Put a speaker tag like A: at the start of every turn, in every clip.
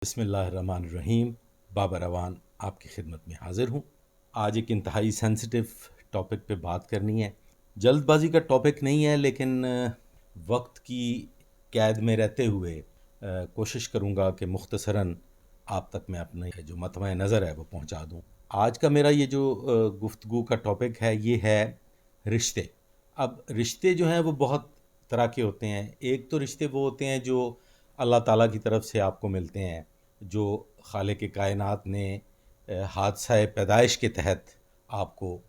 A: بسم اللہ الرحمن الرحیم۔ بابا روان آپ کی خدمت میں حاضر ہوں۔ آج ایک انتہائی سینسٹیو ٹاپک پہ بات کرنی ہے۔ جلد بازی کا ٹاپک نہیں ہے، لیکن وقت کی قید میں رہتے ہوئے کوشش کروں گا کہ مختصراً آپ تک میں اپنے جو مطمع نظر ہے وہ پہنچا دوں۔ آج کا میرا یہ جو گفتگو کا ٹاپک ہے یہ ہے رشتے۔ اب رشتے جو ہیں وہ بہت طرح کے ہوتے ہیں۔ ایک تو رشتے وہ ہوتے ہیں جو اللہ تعالیٰ کی طرف سے آپ کو ملتے ہیں، جو خالق کائنات نے حادثہ پیدائش کے تحت آپ کو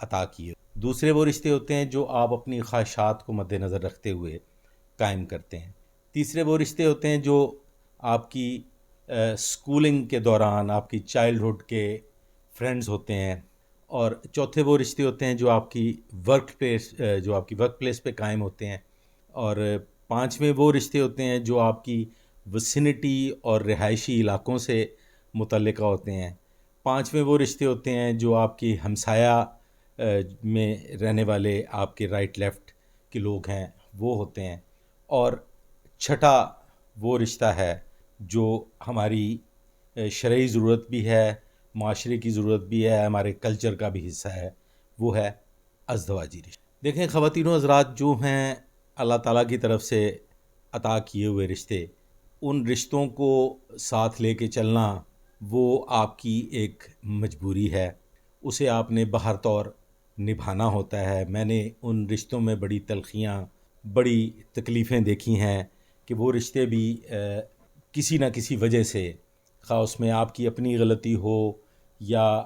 A: عطا کیے۔ دوسرے وہ رشتے ہوتے ہیں جو آپ اپنی خواہشات کو مد نظر رکھتے ہوئے قائم کرتے ہیں۔ تیسرے وہ رشتے ہوتے ہیں جو آپ کی سکولنگ کے دوران آپ کی چائلڈہڈ کے فرینڈز ہوتے ہیں، اور چوتھے وہ رشتے ہوتے ہیں جو آپ کی ورک پلیس پہ قائم ہوتے ہیں، اور پانچویں وہ رشتے ہوتے ہیں جو آپ کی وسینٹی اور رہائشی علاقوں سے متعلقہ ہوتے ہیں۔ پانچویں وہ رشتے ہوتے ہیں جو آپ کی ہمسایہ میں رہنے والے آپ کے رائٹ لیفٹ کے لوگ ہیں وہ ہوتے ہیں، اور چھٹا وہ رشتہ ہے جو ہماری شرعی ضرورت بھی ہے، معاشرے کی ضرورت بھی ہے، ہمارے کلچر کا بھی حصہ ہے، وہ ہے ازدواجی رشتہ۔ دیکھیں خواتین و حضرات، جو ہیں اللہ تعالیٰ کی طرف سے عطا کیے ہوئے رشتے، ان رشتوں کو ساتھ لے کے چلنا وہ آپ کی ایک مجبوری ہے، اسے آپ نے بہر طور نبھانا ہوتا ہے۔ میں نے ان رشتوں میں بڑی تلخیاں، بڑی تکلیفیں دیکھی ہیں کہ وہ رشتے بھی کسی نہ کسی وجہ سے، خواہ اس میں آپ کی اپنی غلطی ہو یا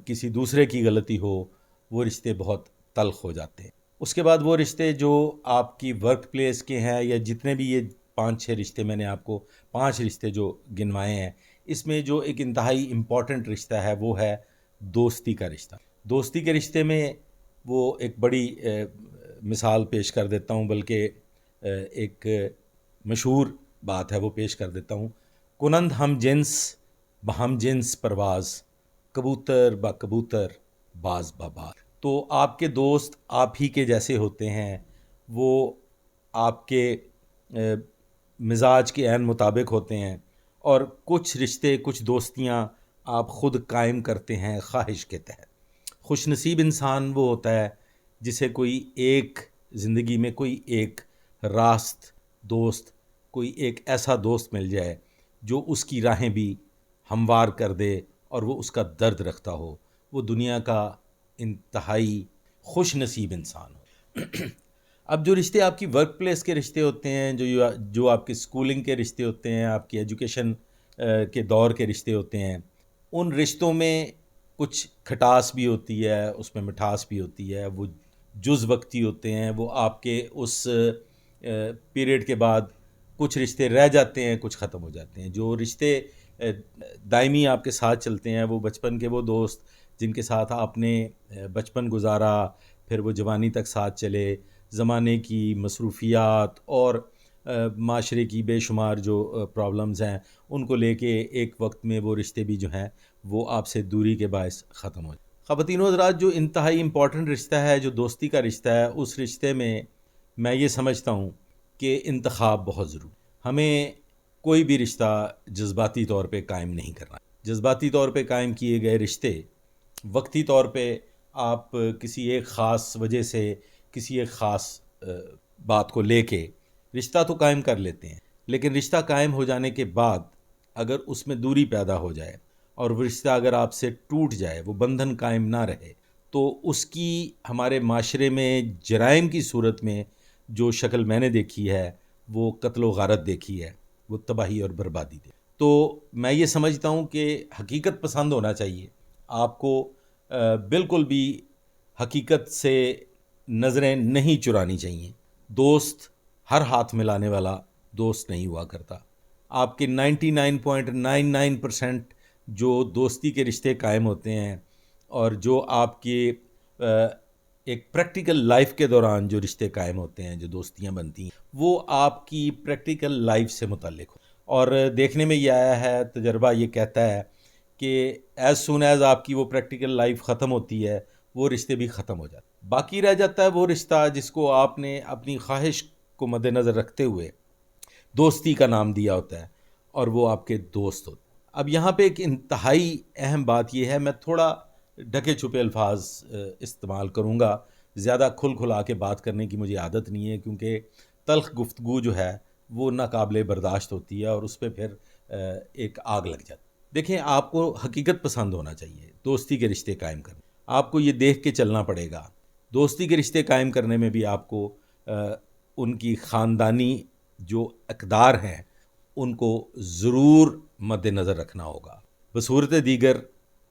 A: کسی دوسرے کی غلطی ہو، وہ رشتے بہت تلخ ہو جاتے ہیں۔ اس کے بعد وہ رشتے جو آپ کی ورک پلیس کے ہیں، یا جتنے بھی یہ 5-6 رشتے میں نے آپ کو 5 رشتے جو گنوائے ہیں، اس میں جو ایک انتہائی امپورٹنٹ رشتہ ہے وہ ہے دوستی کا رشتہ۔ دوستی کے رشتے میں وہ ایک بڑی مثال پیش کر دیتا ہوں، بلکہ ایک مشہور بات ہے وہ پیش کر دیتا ہوں۔ کنند ہم جنس بہم جنس پرواز، کبوتر با کبوتر باز با باز۔ تو آپ کے دوست آپ ہی کے جیسے ہوتے ہیں، وہ آپ کے مزاج کے عین مطابق ہوتے ہیں، اور کچھ رشتے، کچھ دوستیاں آپ خود قائم کرتے ہیں خواہش کے تحت۔ خوش نصیب انسان وہ ہوتا ہے جسے کوئی ایک زندگی میں کوئی ایک راست دوست، کوئی ایک ایسا دوست مل جائے جو اس کی راہیں بھی ہموار کر دے اور وہ اس کا درد رکھتا ہو۔ وہ دنیا کا انتہائی خوش نصیب انسان ہو۔ اب جو رشتے آپ کی ورک پلیس کے رشتے ہوتے ہیں، جو آپ کے سکولنگ کے رشتے ہوتے ہیں، آپ کی ایجوکیشن کے دور کے رشتے ہوتے ہیں، ان رشتوں میں کچھ کھٹاس بھی ہوتی ہے، اس میں مٹھاس بھی ہوتی ہے۔ وہ جز وقتی ہوتے ہیں، وہ آپ کے اس پیریڈ کے بعد کچھ رشتے رہ جاتے ہیں، کچھ ختم ہو جاتے ہیں۔ جو رشتے دائمی آپ کے ساتھ چلتے ہیں، وہ بچپن کے وہ دوست جن کے ساتھ آپ نے بچپن گزارا، پھر وہ جوانی تک ساتھ چلے، زمانے کی مصروفیات اور معاشرے کی بے شمار جو پرابلمز ہیں ان کو لے کے ایک وقت میں وہ رشتے بھی جو ہیں وہ آپ سے دوری کے باعث ختم ہو جائے۔ خواتین و حضرات، جو انتہائی امپورٹنٹ رشتہ ہے، جو دوستی کا رشتہ ہے، اس رشتے میں یہ سمجھتا ہوں کہ انتخاب بہت ضروری۔ ہمیں کوئی بھی رشتہ جذباتی طور پہ قائم نہیں کرنا۔ جذباتی طور پہ قائم کیے گئے رشتے وقتی طور پہ آپ کسی ایک خاص وجہ سے، کسی ایک خاص بات کو لے کے رشتہ تو قائم کر لیتے ہیں، لیکن رشتہ قائم ہو جانے کے بعد اگر اس میں دوری پیدا ہو جائے اور وہ رشتہ اگر آپ سے ٹوٹ جائے، وہ بندھن قائم نہ رہے، تو اس کی ہمارے معاشرے میں جرائم کی صورت میں جو شکل میں نے دیکھی ہے وہ قتل و غارت دیکھی ہے، وہ تباہی اور بربادی دیکھی۔ تو میں یہ سمجھتا ہوں کہ حقیقت پسند ہونا چاہیے، آپ کو بالکل بھی حقیقت سے نظریں نہیں چرانی چاہیے۔ دوست ہر ہاتھ ملانے والا دوست نہیں ہوا کرتا۔ آپ کے 99.99% جو دوستی کے رشتے قائم ہوتے ہیں، اور جو آپ کے ایک پریکٹیکل لائف کے دوران جو رشتے قائم ہوتے ہیں، جو دوستیاں بنتی ہیں، وہ آپ کی پریکٹیکل لائف سے متعلق ہو۔ اور دیکھنے میں یہ آیا ہے، تجربہ یہ کہتا ہے کہ ایز سون ایز آپ کی وہ پریکٹیکل لائف ختم ہوتی ہے، وہ رشتے بھی ختم ہو جاتے ہیں۔ باقی رہ جاتا ہے وہ رشتہ جس کو آپ نے اپنی خواہش کو مد نظر رکھتے ہوئے دوستی کا نام دیا ہوتا ہے، اور وہ آپ کے دوست ہوتے ہیں۔ اب یہاں پہ ایک انتہائی اہم بات یہ ہے، میں تھوڑا ڈھکے چھپے الفاظ استعمال کروں گا، زیادہ کھل کھلا کے بات کرنے کی مجھے عادت نہیں ہے، کیونکہ تلخ گفتگو جو ہے وہ ناقابل برداشت ہوتی ہے اور اس پہ پھر ایک آگ لگ جاتی ہے۔ دیکھیں، آپ کو حقیقت پسند ہونا چاہیے دوستی کے رشتے قائم کرنے، آپ کو یہ دیکھ کے چلنا پڑے گا۔ دوستی کے رشتے قائم کرنے میں بھی آپ کو ان کی خاندانی جو اقدار ہیں ان کو ضرور مد نظر رکھنا ہوگا۔ بصورت دیگر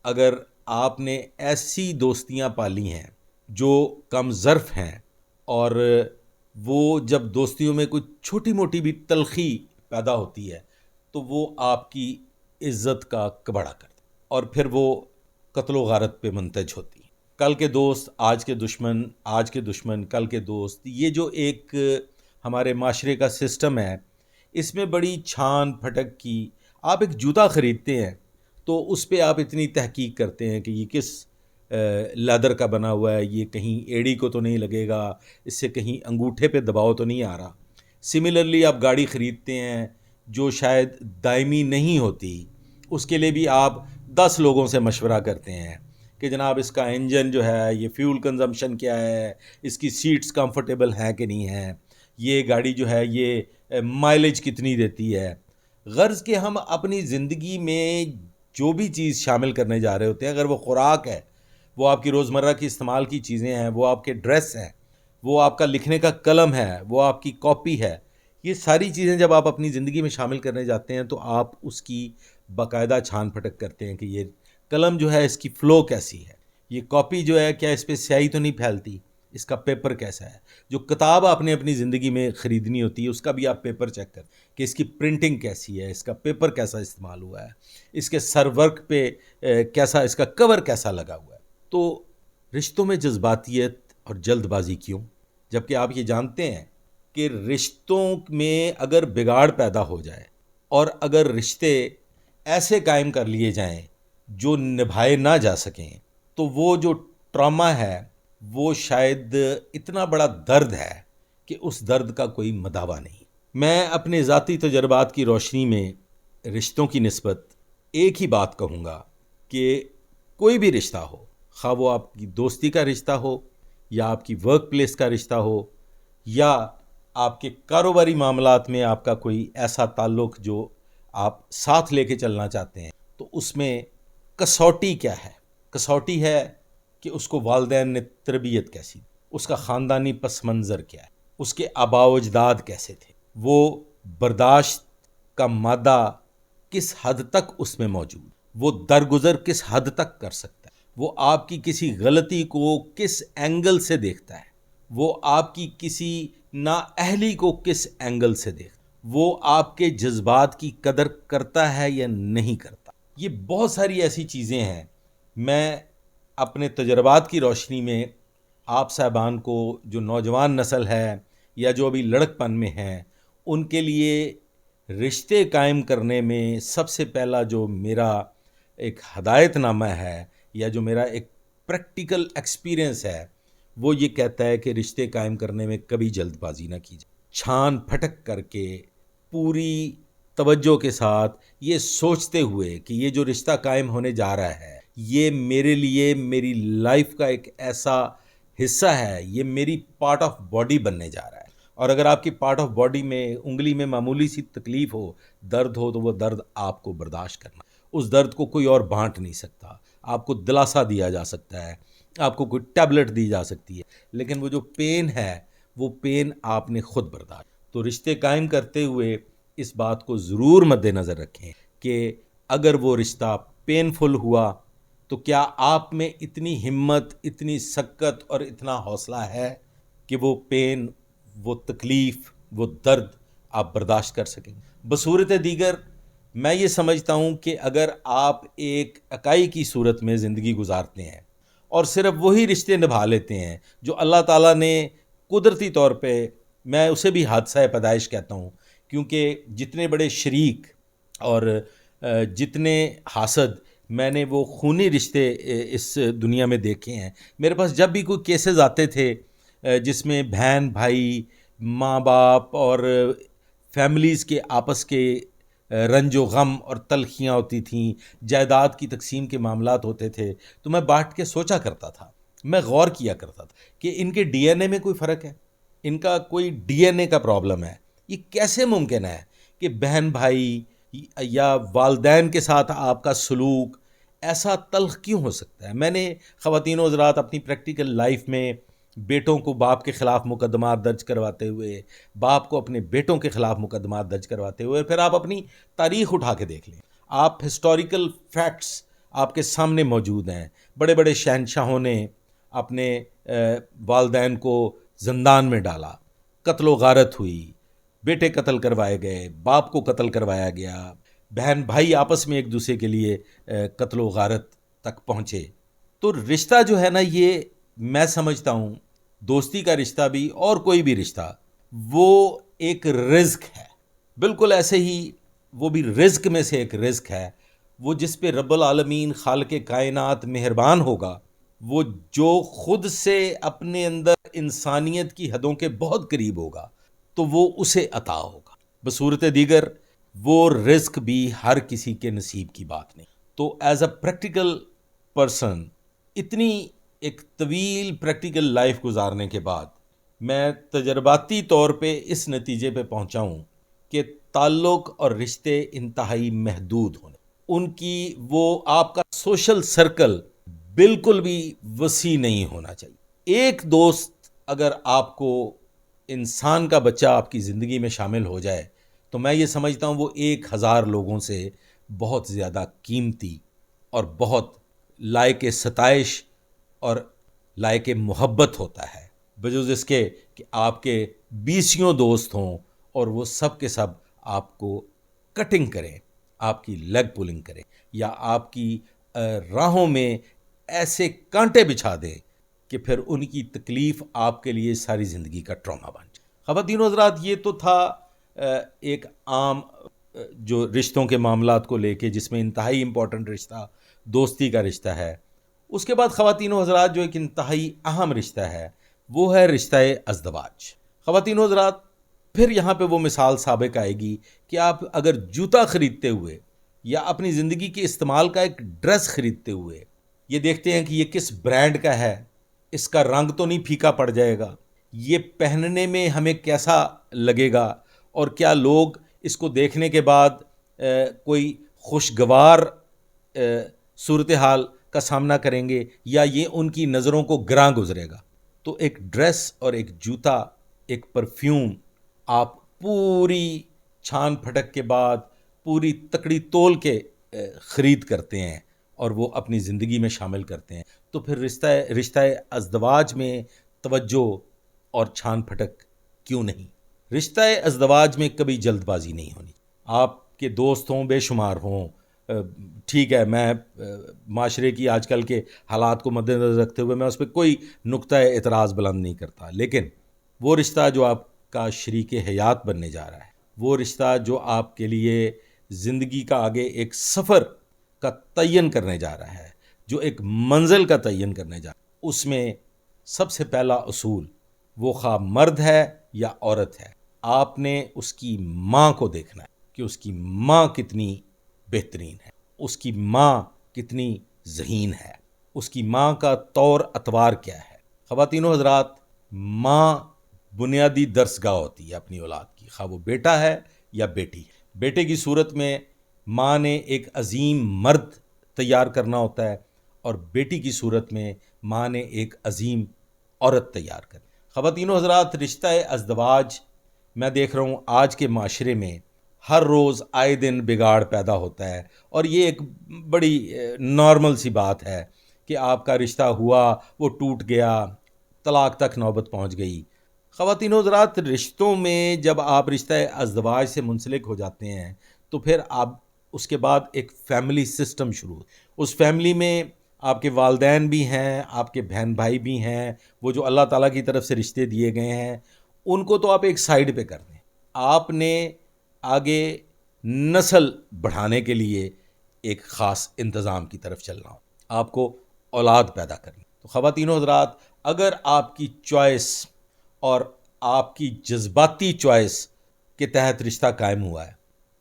A: اگر آپ نے ایسی دوستیاں پالی ہیں جو کم ظرف ہیں اور وہ جب دوستیوں میں کوئی چھوٹی موٹی بھی تلخی پیدا ہوتی ہے تو وہ آپ کی عزت کا کباڑا کرتے ہیں اور پھر وہ قتل و غارت پہ منتج ہوتی ہیں۔ کل کے دوست آج کے دشمن، آج کے دشمن کل کے دوست، یہ جو ایک ہمارے معاشرے کا سسٹم ہے، اس میں بڑی چھان پھٹک کی، آپ ایک جوتا خریدتے ہیں تو اس پہ آپ اتنی تحقیق کرتے ہیں کہ یہ کس لیدر کا بنا ہوا ہے، یہ کہیں ایڑی کو تو نہیں لگے گا، اس سے کہیں انگوٹھے پہ دباؤ تو نہیں آ رہا۔ سملرلی آپ گاڑی خریدتے ہیں جو شاید دائمی نہیں ہوتی، اس کے لیے بھی آپ 10 لوگوں سے مشورہ کرتے ہیں کہ جناب اس کا انجن جو ہے یہ فیول کنزمپشن کیا ہے، اس کی سیٹس کمفرٹیبل ہیں کہ نہیں ہیں، یہ گاڑی جو ہے یہ مائلیج کتنی دیتی ہے۔ غرض کہ ہم اپنی زندگی میں جو بھی چیز شامل کرنے جا رہے ہوتے ہیں، اگر وہ خوراک ہے، وہ آپ کی روزمرہ کی استعمال کی چیزیں ہیں، وہ آپ کے ڈریس ہیں، وہ آپ کا لکھنے کا قلم ہے، وہ آپ کی کاپی ہے، یہ ساری چیزیں جب آپ اپنی زندگی میں شامل کرنے جاتے ہیں تو آپ اس کی باقاعدہ چھان پھٹک کرتے ہیں کہ یہ قلم جو ہے اس کی فلو کیسی ہے، یہ کاپی جو ہے کیا اس پہ سیاہی تو نہیں پھیلتی، اس کا پیپر کیسا ہے۔ جو کتاب آپ نے اپنی زندگی میں خریدنی ہوتی ہے اس کا بھی آپ پیپر چیک کریں کہ اس کی پرنٹنگ کیسی ہے، اس کا پیپر کیسا استعمال ہوا ہے، اس کے سر ورک پہ کیسا، اس کا کور کیسا لگا ہوا ہے۔ تو رشتوں میں جذباتیت اور جلد بازی کیوں؟ جبکہ آپ یہ جانتے ہیں کہ رشتوں میں اگر بگاڑ پیدا ہو جائے اور اگر رشتے ایسے قائم کر لیے جائیں جو نبھائے نہ جا سکیں تو وہ جو ٹراما ہے وہ شاید اتنا بڑا درد ہے کہ اس درد کا کوئی مداوا نہیں۔ میں اپنے ذاتی تجربات کی روشنی میں رشتوں کی نسبت ایک ہی بات کہوں گا کہ کوئی بھی رشتہ ہو، خواہ وہ آپ کی دوستی کا رشتہ ہو یا آپ کی ورک پلیس کا رشتہ ہو یا آپ کے کاروباری معاملات میں آپ کا کوئی ایسا تعلق جو آپ ساتھ لے کے چلنا چاہتے ہیں، تو اس میں کسوٹی کیا ہے؟ کسوٹی ہے کہ اس کو والدین نے تربیت کیسی دی، اس کا خاندانی پس منظر کیا ہے، اس کے آباء و اجداد کیسے تھے، وہ برداشت کا مادہ کس حد تک اس میں موجود، وہ درگزر کس حد تک کر سکتا ہے، وہ آپ کی کسی غلطی کو کس اینگل سے دیکھتا ہے، وہ آپ کی کسی نااہلی کو کس اینگل سے دیکھتا ہے، وہ آپ کے جذبات کی قدر کرتا ہے یا نہیں کرتا۔ یہ بہت ساری ایسی چیزیں ہیں، میں اپنے تجربات کی روشنی میں آپ صاحبان کو، جو نوجوان نسل ہے یا جو ابھی لڑک پن میں ہیں، ان کے لیے رشتے قائم کرنے میں سب سے پہلا جو میرا ایک ہدایت نامہ ہے یا جو میرا ایک پریکٹیکل ایکسپیرینس ہے وہ یہ کہتا ہے کہ رشتے قائم کرنے میں کبھی جلد بازی نہ کی جائے، چھان پھٹک کر کے پوری توجہ کے ساتھ یہ سوچتے ہوئے کہ یہ جو رشتہ قائم ہونے جا رہا ہے یہ میرے لیے میری لائف کا ایک ایسا حصہ ہے، یہ میری پارٹ آف باڈی بننے جا رہا ہے، اور اگر آپ کی پارٹ آف باڈی میں انگلی میں معمولی سی تکلیف ہو، درد ہو، تو وہ درد آپ کو برداشت کرنا، اس درد کو کوئی اور بانٹ نہیں سکتا۔ آپ کو دلاسا دیا جا سکتا ہے، آپ کو کوئی ٹیبلٹ دی جا سکتی ہے، لیکن وہ جو پین ہے وہ پین آپ نے خود برداشت۔ تو رشتے قائم کرتے ہوئے اس بات کو ضرور مد نظر رکھیں کہ اگر وہ رشتہ پینفل ہوا تو کیا آپ میں اتنی ہمت، اتنی سکت اور اتنا حوصلہ ہے کہ وہ پین، وہ تکلیف، وہ درد آپ برداشت کر سکیں۔ بصورت دیگر میں یہ سمجھتا ہوں کہ اگر آپ ایک اکائی کی صورت میں زندگی گزارتے ہیں اور صرف وہی رشتے نبھا لیتے ہیں جو اللہ تعالیٰ نے قدرتی طور پہ، میں اسے بھی حادثہ پیدائش کہتا ہوں، کیونکہ جتنے بڑے شریک اور جتنے حاسد میں نے وہ خونی رشتے اس دنیا میں دیکھے ہیں۔ میرے پاس جب بھی کوئی کیسز آتے تھے جس میں بہن بھائی، ماں باپ اور فیملیز کے آپس کے رنج و غم اور تلخیاں ہوتی تھیں، جائیداد کی تقسیم کے معاملات ہوتے تھے، تو میں بیٹھ کے سوچا کرتا تھا، میں غور کیا کرتا تھا کہ ان کے ڈی این اے میں کوئی فرق ہے، ان کا کوئی ڈی این اے کا پرابلم ہے، یہ کیسے ممکن ہے کہ بہن بھائی یا والدین کے ساتھ آپ کا سلوک ایسا تلخ کیوں ہو سکتا ہے؟ میں نے خواتین و حضرات اپنی پریکٹیکل لائف میں بیٹوں کو باپ کے خلاف مقدمات درج کرواتے ہوئے، باپ کو اپنے بیٹوں کے خلاف مقدمات درج کرواتے ہوئے، پھر آپ اپنی تاریخ اٹھا کے دیکھ لیں، آپ ہسٹوریکل فیکٹس آپ کے سامنے موجود ہیں، بڑے بڑے شہنشاہوں نے اپنے والدین کو زندان میں ڈالا، قتل و غارت ہوئی، بیٹے قتل کروائے گئے، باپ کو قتل کروایا گیا، بہن بھائی آپس میں ایک دوسرے کے لیے قتل و غارت تک پہنچے۔ تو رشتہ جو ہے نا، یہ میں سمجھتا ہوں دوستی کا رشتہ بھی اور کوئی بھی رشتہ، وہ ایک رزق ہے، بالکل ایسے ہی وہ بھی رزق میں سے ایک رزق ہے، وہ جس پہ رب العالمین خالق کائنات مہربان ہوگا، وہ جو خود سے اپنے اندر انسانیت کی حدوں کے بہت قریب ہوگا تو وہ اسے عطا ہوگا، بصورت دیگر وہ رزق بھی ہر کسی کے نصیب کی بات نہیں۔ تو ایز اے پریکٹیکل پرسن، اتنی ایک طویل پریکٹیکل لائف گزارنے کے بعد میں تجرباتی طور پہ اس نتیجے پہ پہنچا ہوں کہ تعلق اور رشتے انتہائی محدود ہونے، ان کی وہ آپ کا سوشل سرکل بالکل بھی وسیع نہیں ہونا چاہیے۔ ایک دوست اگر آپ کو، انسان کا بچہ آپ کی زندگی میں شامل ہو جائے تو میں یہ سمجھتا ہوں وہ 1000 لوگوں سے بہت زیادہ قیمتی اور بہت لائق ستائش اور لائق محبت ہوتا ہے، بجز اس کے کہ آپ کے 20 دوست ہوں اور وہ سب کے سب آپ کو کٹنگ کریں، آپ کی لیگ پولنگ کریں، یا آپ کی راہوں میں ایسے کانٹے بچھا دیں کہ پھر ان کی تکلیف آپ کے لیے ساری زندگی کا ٹراما بن جائے۔ خواتین و حضرات، یہ تو تھا ایک عام جو رشتوں کے معاملات کو لے کے، جس میں انتہائی امپورٹنٹ رشتہ دوستی کا رشتہ ہے۔ اس کے بعد خواتین و حضرات جو ایک انتہائی اہم رشتہ ہے وہ ہے رشتہ ازدواج۔ خواتین و حضرات، پھر یہاں پہ وہ مثال سابق آئے گی کہ آپ اگر جوتا خریدتے ہوئے یا اپنی زندگی کے استعمال کا ایک ڈریس خریدتے ہوئے یہ دیکھتے ہیں کہ یہ کس برانڈ کا ہے، اس کا رنگ تو نہیں پھیکا پڑ جائے گا، یہ پہننے میں ہمیں کیسا لگے گا، اور کیا لوگ اس کو دیکھنے کے بعد کوئی خوشگوار صورتحال کا سامنا کریں گے، یا یہ ان کی نظروں کو گراں گزرے گا۔ تو ایک ڈریس اور ایک جوتا، ایک پرفیوم آپ پوری چھان پھٹک کے بعد پوری تکڑی تول کے خرید کرتے ہیں اور وہ اپنی زندگی میں شامل کرتے ہیں، تو پھر رشتہ ازدواج میں توجہ اور چھان پھٹک کیوں نہیں؟ رشتہ ازدواج میں کبھی جلد بازی نہیں ہونی۔ آپ کے دوست ہوں بے شمار ہوں، ٹھیک ہے، میں معاشرے کی آج کل کے حالات کو مد نظر رکھتے ہوئے میں اس پہ کوئی نقطہ اعتراض بلند نہیں کرتا، لیکن وہ رشتہ جو آپ کا شریک حیات بننے جا رہا ہے، وہ رشتہ جو آپ کے لیے زندگی کا آگے ایک سفر کا تعین کرنے جا رہا ہے، جو ایک منزل کا تعین کرنے جا رہا ہے، اس میں سب سے پہلا اصول، وہ خواہ مرد ہے یا عورت ہے، آپ نے اس کی ماں کو دیکھنا ہے کہ اس کی ماں کتنی بہترین ہے، اس کی ماں کتنی ذہین ہے، اس کی ماں کا طور اتوار کیا ہے۔ خواتین و حضرات، ماں بنیادی درسگاہ ہوتی ہے اپنی اولاد کی، خواہ وہ بیٹا ہے یا بیٹی ہے۔ بیٹے کی صورت میں ماں نے ایک عظیم مرد تیار کرنا ہوتا ہے، اور بیٹی کی صورت میں ماں نے ایک عظیم عورت تیار کرنی۔ خواتین و حضرات، رشتہ ازدواج میں دیکھ رہا ہوں آج کے معاشرے میں ہر روز آئے دن بگاڑ پیدا ہوتا ہے، اور یہ ایک بڑی نارمل سی بات ہے کہ آپ کا رشتہ ہوا، وہ ٹوٹ گیا، طلاق تک نوبت پہنچ گئی۔ خواتین و حضرات، رشتوں میں جب آپ رشتہ ازدواج سے منسلک ہو جاتے ہیں تو پھر آپ اس کے بعد ایک فیملی سسٹم شروع، اس فیملی میں آپ کے والدین بھی ہیں، آپ کے بہن بھائی بھی ہیں، وہ جو اللہ تعالیٰ کی طرف سے رشتے دیے گئے ہیں ان کو تو آپ ایک سائیڈ پہ کر دیں، آپ نے آگے نسل بڑھانے کے لیے ایک خاص انتظام کی طرف چلنا ہو، آپ کو اولاد پیدا کرنی۔ تو خواتین و حضرات، اگر آپ کی چوائس اور آپ کی جذباتی چوائس کے تحت رشتہ قائم ہوا ہے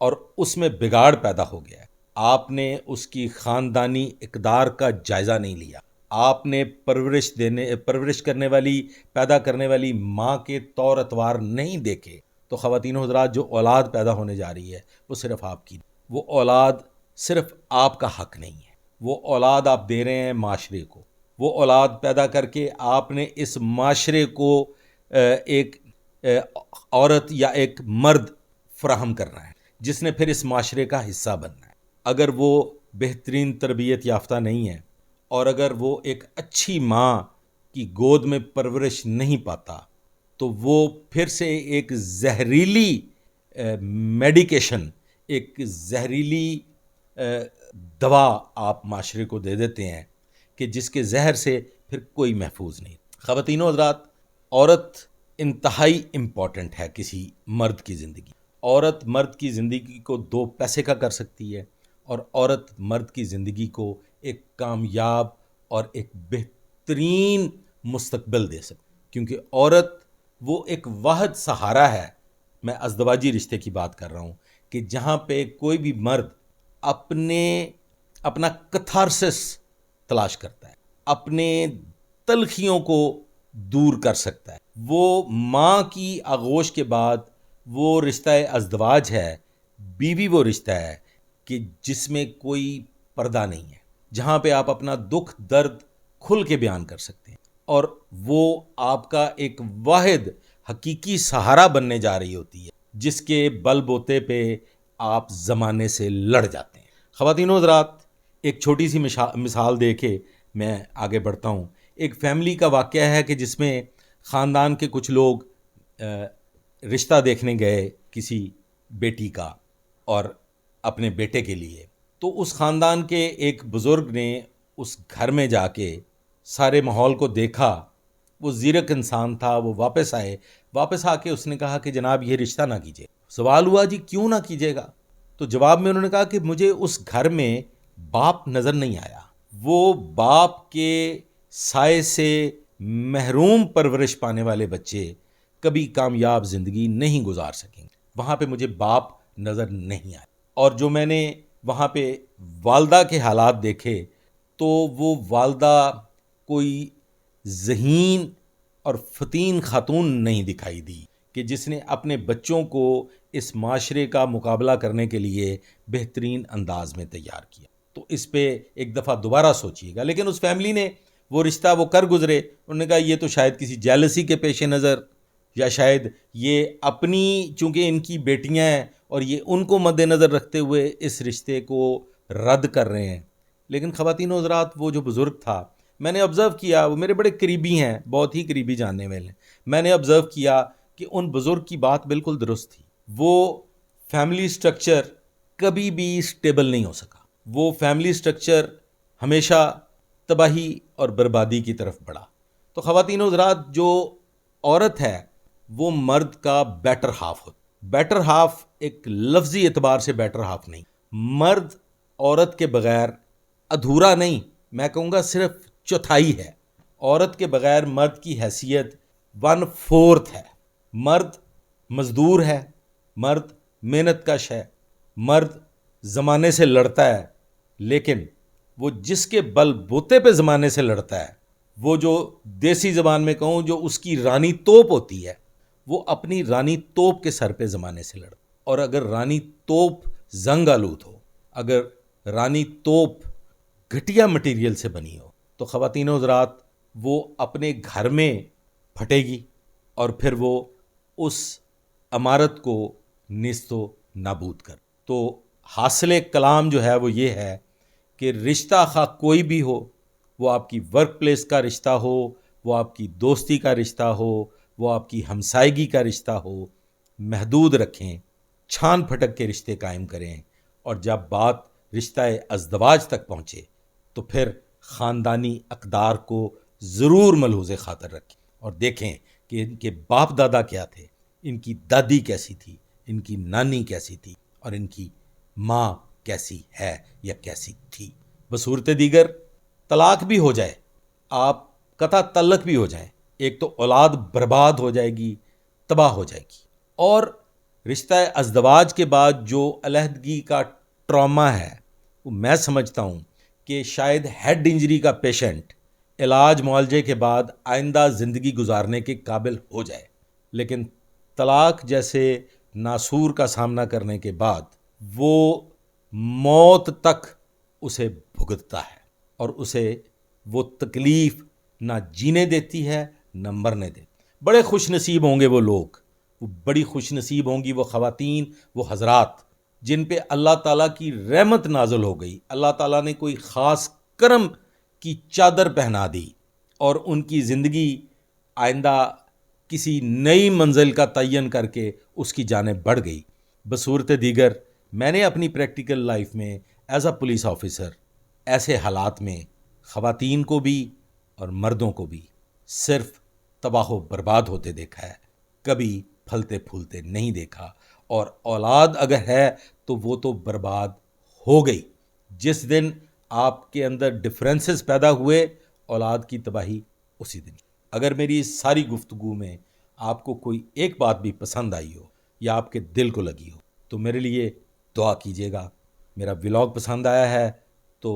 A: اور اس میں بگاڑ پیدا ہو گیا ہے۔ آپ نے اس کی خاندانی اقدار کا جائزہ نہیں لیا، آپ نے پرورش کرنے والی، پیدا کرنے والی ماں کے طور اتوار نہیں دیکھے، تو خواتین و حضرات جو اولاد پیدا ہونے جا رہی ہے وہ صرف آپ کی، وہ اولاد صرف آپ کا حق نہیں ہے، وہ اولاد آپ دے رہے ہیں معاشرے کو، وہ اولاد پیدا کر کے آپ نے اس معاشرے کو ایک عورت یا ایک مرد فراہم کرنا ہے جس نے پھر اس معاشرے کا حصہ بننا ہے۔ اگر وہ بہترین تربیت یافتہ نہیں ہے اور اگر وہ ایک اچھی ماں کی گود میں پرورش نہیں پاتا تو وہ پھر سے ایک زہریلی میڈیکیشن، ایک زہریلی دوا آپ معاشرے کو دے دیتے ہیں کہ جس کے زہر سے پھر کوئی محفوظ نہیں۔ خواتین و حضرات، عورت انتہائی امپورٹنٹ ہے کسی مرد کی زندگی۔ عورت مرد کی زندگی کو دو پیسے کا کر سکتی ہے، اور عورت مرد کی زندگی کو ایک کامیاب اور ایک بہترین مستقبل دے سکتی، کیونکہ عورت وہ ایک واحد سہارا ہے۔ میں ازدواجی رشتے کی بات کر رہا ہوں کہ جہاں پہ کوئی بھی مرد اپنا کتھارسس تلاش کرتا ہے، اپنے تلخیوں کو دور کر سکتا ہے۔ وہ ماں کی آغوش کے بعد وہ رشتہ ازدواج ہے، بیوی وہ رشتہ ہے کہ جس میں کوئی پردہ نہیں ہے، جہاں پہ آپ اپنا دکھ درد کھل کے بیان کر سکتے ہیں، اور وہ آپ کا ایک واحد حقیقی سہارا بننے جا رہی ہوتی ہے جس کے بل بوتے پہ آپ زمانے سے لڑ جاتے ہیں۔ خواتین و حضرات، ایک چھوٹی سی مثال دے کے میں آگے بڑھتا ہوں۔ ایک فیملی کا واقعہ ہے کہ جس میں خاندان کے کچھ لوگ رشتہ دیکھنے گئے کسی بیٹی کا اور اپنے بیٹے کے لیے، تو اس خاندان کے ایک بزرگ نے اس گھر میں جا کے سارے ماحول کو دیکھا، وہ زیرک انسان تھا، وہ واپس آ کے اس نے کہا کہ جناب یہ رشتہ نہ کیجیے۔ سوال ہوا جی کیوں نہ کیجیے گا؟ تو جواب میں انہوں نے کہا کہ مجھے اس گھر میں باپ نظر نہیں آیا، وہ باپ کے سائے سے محروم پرورش پانے والے بچے کبھی کامیاب زندگی نہیں گزار سکیں گے، وہاں پہ مجھے باپ نظر نہیں آئے۔ اور جو میں نے وہاں پہ والدہ کے حالات دیکھے تو وہ والدہ کوئی ذہین اور فتین خاتون نہیں دکھائی دی کہ جس نے اپنے بچوں کو اس معاشرے کا مقابلہ کرنے کے لیے بہترین انداز میں تیار کیا۔ تو اس پہ ایک دفعہ دوبارہ سوچیے گا۔ لیکن اس فیملی نے وہ رشتہ وہ کر گزرے، انہوں نے کہا یہ تو شاید کسی جیلسی کے پیش نظر، یا شاید یہ اپنی، چونکہ ان کی بیٹیاں ہیں اور یہ ان کو مد نظر رکھتے ہوئے اس رشتے کو رد کر رہے ہیں۔ لیکن خواتین و حضرات، وہ جو بزرگ تھا، میں نے آبزرو کیا، وہ میرے بڑے قریبی ہیں، بہت ہی قریبی جاننے والے، میں نے آبزرو کیا کہ ان بزرگ کی بات بالکل درست تھی۔ وہ فیملی سٹرکچر کبھی بھی سٹیبل نہیں ہو سکا، وہ فیملی سٹرکچر ہمیشہ تباہی اور بربادی کی طرف بڑھا۔ تو خواتین و حضرات، جو عورت ہے وہ مرد کا بیٹر ہاف ہوتا۔ بیٹر ہاف ایک لفظی اعتبار سے بیٹر ہاف نہیں، مرد عورت کے بغیر ادھورا نہیں، میں کہوں گا صرف چوتھائی ہے۔ عورت کے بغیر مرد کی حیثیت 1/4 ہے۔ مرد مزدور ہے، مرد محنت کش ہے، مرد زمانے سے لڑتا ہے، لیکن وہ جس کے بل بوتے پہ زمانے سے لڑتا ہے، وہ جو دیسی زبان میں کہوں جو اس کی رانی توپ ہوتی ہے، وہ اپنی رانی توپ کے سر پہ زمانے سے لڑتا ہے۔ اور اگر رانی توپ زنگ آلود ہو، اگر رانی توپ گھٹیا مٹیریل سے بنی ہو، تو خواتین و حضرات وہ اپنے گھر میں پھٹے گی اور پھر وہ اس عمارت کو نیست و نابود کر۔ تو حاصل کلام جو ہے وہ یہ ہے کہ رشتہ خواہ کوئی بھی ہو، وہ آپ کی ورک پلیس کا رشتہ ہو، وہ آپ کی دوستی کا رشتہ ہو، وہ آپ کی ہمسائیگی کا رشتہ ہو، محدود رکھیں، چھان پھٹک کے رشتے قائم کریں، اور جب بات رشتہ ازدواج تک پہنچے تو پھر خاندانی اقدار کو ضرور ملحوظ خاطر رکھیں اور دیکھیں کہ ان کے باپ دادا کیا تھے، ان کی دادی کیسی تھی، ان کی نانی کیسی تھی، اور ان کی ماں کیسی ہے یا کیسی تھی۔ بصورت دیگر طلاق بھی ہو جائے، آپ قطع تعلق بھی ہو جائیں، ایک تو اولاد برباد ہو جائے گی، تباہ ہو جائے گی، اور رشتہ ازدواج کے بعد جو علیحدگی کا ٹراما ہے وہ میں سمجھتا ہوں کہ شاید ہیڈ انجری کا پیشنٹ علاج معالجے کے بعد آئندہ زندگی گزارنے کے قابل ہو جائے، لیکن طلاق جیسے ناسور کا سامنا کرنے کے بعد وہ موت تک اسے بھگتتا ہے، اور اسے وہ تکلیف نہ جینے دیتی ہے نہ مرنے دیتی۔ بڑے خوش نصیب ہوں گے وہ لوگ، وہ بڑی خوش نصیب ہوں گی وہ خواتین، وہ حضرات جن پہ اللہ تعالیٰ کی رحمت نازل ہو گئی، اللہ تعالیٰ نے کوئی خاص کرم کی چادر پہنا دی اور ان کی زندگی آئندہ کسی نئی منزل کا تعین کر کے اس کی جانب بڑھ گئی۔ بصورت دیگر میں نے اپنی پریکٹیکل لائف میں ایز اے پولیس آفیسر ایسے حالات میں خواتین کو بھی اور مردوں کو بھی صرف تباہ و برباد ہوتے دیکھا ہے، کبھی پھلتے پھولتے نہیں دیکھا، اور اولاد اگر ہے تو وہ تو برباد ہو گئی۔ جس دن آپ کے اندر ڈفرینسز پیدا ہوئے، اولاد کی تباہی اسی دن۔ اگر میری اس ساری گفتگو میں آپ کو کوئی ایک بات بھی پسند آئی ہو یا آپ کے دل کو لگی ہو تو میرے لیے دعا کیجیے گا۔ میرا ولاگ پسند آیا ہے تو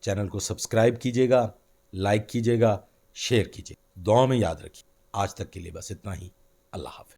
A: چینل کو سبسکرائب کیجیے گا، لائک کیجیے گا، شیئر کیجیے گا، دعا میں یاد رکھیے۔ آج تک کے لیے بس اتنا ہی۔ اللہ حافظ۔